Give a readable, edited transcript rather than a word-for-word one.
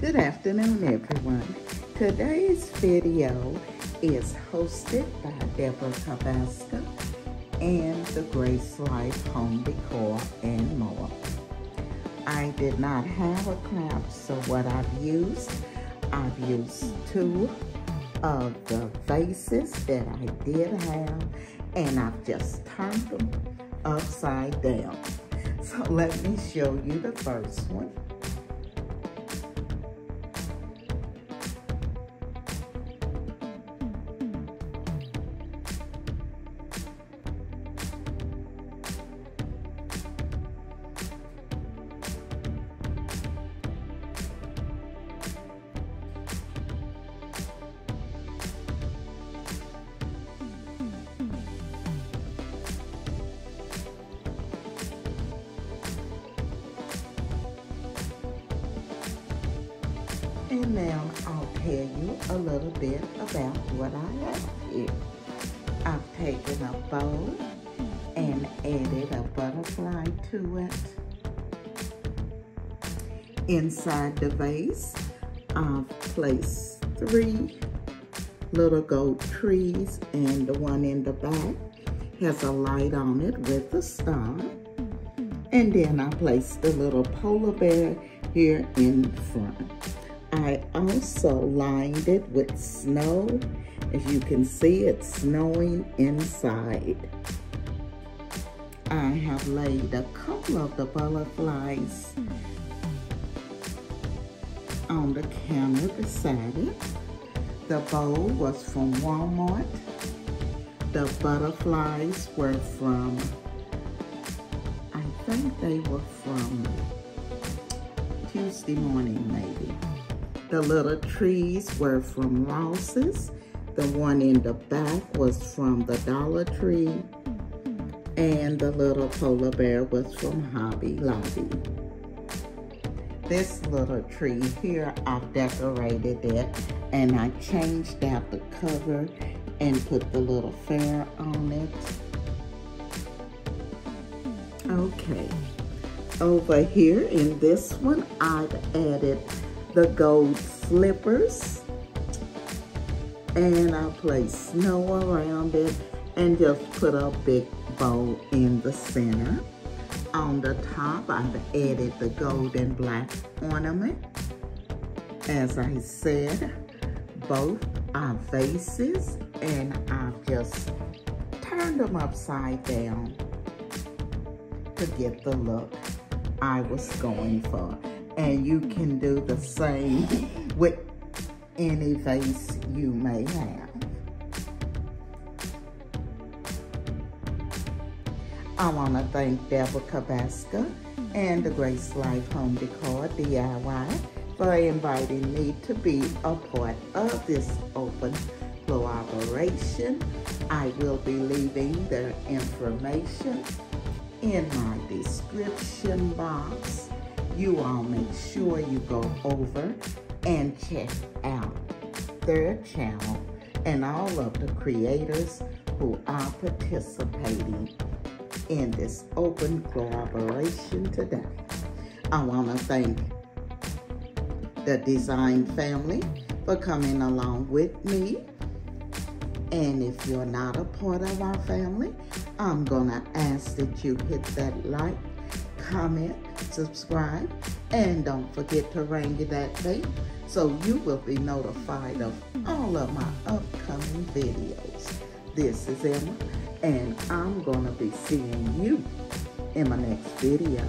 Good afternoon, everyone. Today's video is hosted by Deborah Tabasco and the Grace Life Home Decor and more. I did not have a craft, so what I've used two of the vases that I did have, and I've just turned them upside down. So let me show you the first one. And now I'll tell you a little bit about what I have here. I've taken a bow and added a butterfly to it. Inside the vase, I've placed 3 little gold trees, and the one in the back has a light on it with a star. And then I placed the little polar bear here in front. I also lined it with snow. As you can see, it's snowing inside. I have laid a couple of the butterflies on the counter beside it. The bowl was from Walmart. The butterflies were from, I think they were from Tuesday morning maybe. The little trees were from Ross's. The one in the back was from the Dollar Tree. And the little polar bear was from Hobby Lobby. This little tree here, I've decorated it, and I changed out the cover and put the little fair on it. Okay, over here in this one, I've added the gold slippers, and I placed snow around it and just put a big bow in the center. On the top, I've added the gold and black ornament. As I said, both are vases, and I've just turned them upside down to get the look I was going for. And you can do the same with any vase you may have. I want to thank Deborah Tabasco and the Grace Life Home Decor DIY for inviting me to be a part of this open collaboration. I will be leaving their information in my description box. You all make sure you go over and check out their channel and all of the creators who are participating in this open collaboration today. I want to thank the design family for coming along with me. And if you're not a part of our family, I'm gonna ask that you hit that like, comment, subscribe, and don't forget to ring that bell so you will be notified of all of my upcoming videos. This is Emma, and I'm gonna be seeing you in my next video.